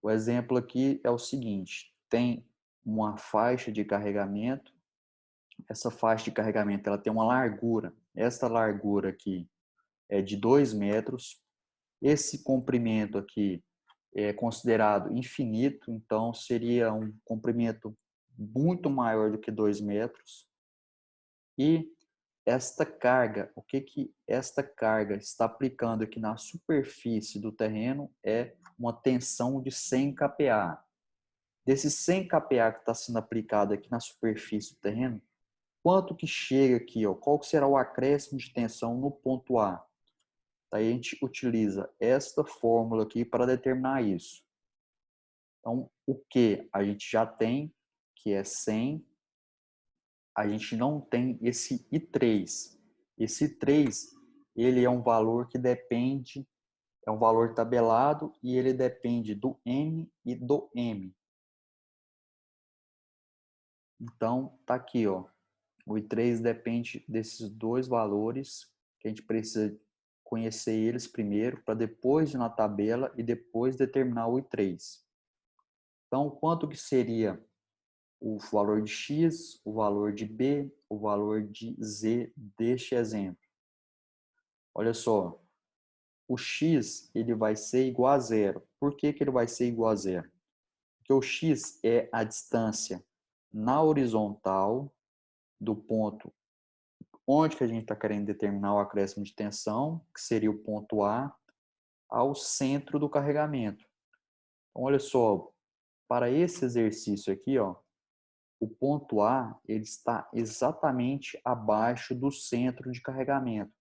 O exemplo aqui é o seguinte, tem uma faixa de carregamento, essa faixa de carregamento ela tem uma largura, esta largura aqui é de 2 metros, esse comprimento aqui é considerado infinito, então seria um comprimento muito maior do que 2 metros, e esta carga, o que que esta carga está aplicando aqui na superfície do terreno é uma tensão de 100 kPa. Desses 100 kPa que está sendo aplicado aqui na superfície do terreno, quanto que chega aqui, ó, qual será o acréscimo de tensão no ponto A? Daí a gente utiliza esta fórmula aqui para determinar isso. Então, o que a gente já tem, que é 100, a gente não tem esse I3. Esse I3, ele é um valor que depende, é um valor tabelado e ele depende do N e do M. Então, tá aqui, ó. O I3 depende desses dois valores, que a gente precisa conhecer eles primeiro, para depois ir na tabela e depois determinar o I3. Então, quanto que seria o valor de X, o valor de B, o valor de Z deste exemplo? Olha só, o X ele vai ser igual a zero. Por que que ele vai ser igual a zero? Porque o X é a distância na horizontal do ponto onde que a gente está querendo determinar o acréscimo de tensão, que seria o ponto A, ao centro do carregamento. Então, olha só, para esse exercício aqui, ó, o ponto A ele está exatamente abaixo do centro de carregamento.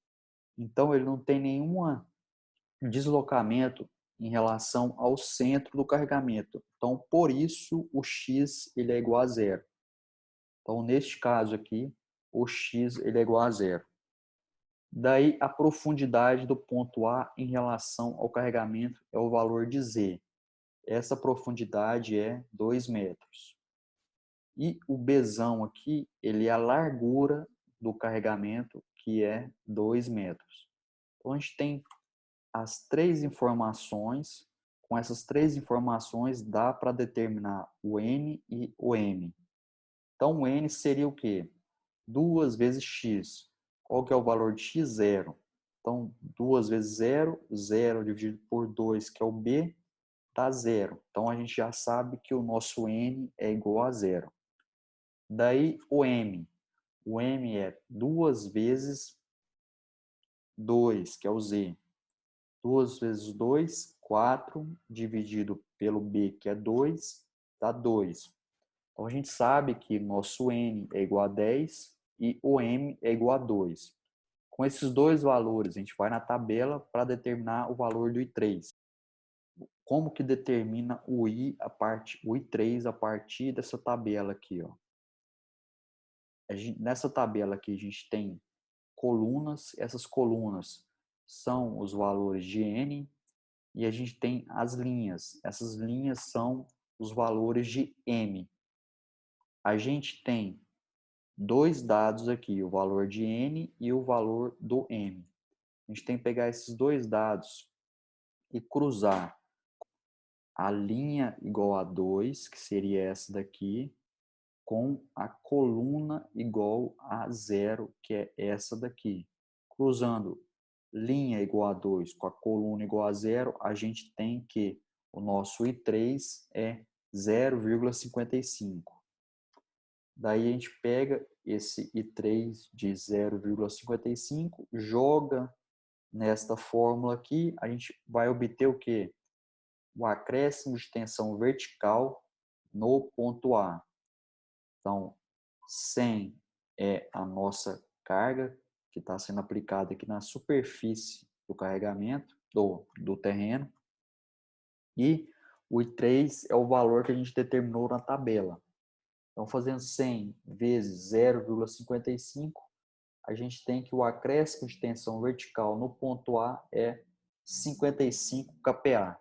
Então, ele não tem nenhum deslocamento em relação ao centro do carregamento. Então, por isso, o x ele é igual a zero. Então, neste caso aqui, o x ele é igual a zero. Daí, a profundidade do ponto A em relação ao carregamento é o valor de Z. Essa profundidade é 2 metros. E o Bzão aqui, ele é a largura do carregamento, que é 2 metros. Então, a gente tem as três informações. Com essas três informações, dá para determinar o N e o M. Então, o N seria o quê? 2 vezes x. Qual que é o valor de x? Zero. Então, 2 vezes zero, zero dividido por 2, que é o B, dá zero. Então, a gente já sabe que o nosso N é igual a zero. Daí, o M. O M é 2 vezes 2, que é o Z. 2 vezes 2, 4, dividido pelo B, que é 2, dá 2. Então, a gente sabe que nosso N é igual a 10 e o M é igual a 2. Com esses dois valores, a gente vai na tabela para determinar o valor do I3. Como que determina o o I3 a partir dessa tabela aqui, ó? Nessa tabela aqui, a gente tem colunas. Essas colunas são os valores de N, e a gente tem as linhas. Essas linhas são os valores de M. A gente tem dois dados aqui, o valor de N e o valor do M. A gente tem que pegar esses dois dados e cruzar a linha igual a 2, que seria essa daqui, com a coluna igual a 0, que é essa daqui. Cruzando linha igual a 2 com a coluna igual a 0, a gente tem que o nosso I3 é 0,55. Daí a gente pega esse I3 de 0,55, joga nesta fórmula aqui, a gente vai obter o quê? O acréscimo de tensão vertical no ponto A. Então, 100 é a nossa carga que está sendo aplicada aqui na superfície do carregamento do terreno, e o I3 é o valor que a gente determinou na tabela. Então, fazendo 100 vezes 0,55, a gente tem que o acréscimo de tensão vertical no ponto A é 55 kPa.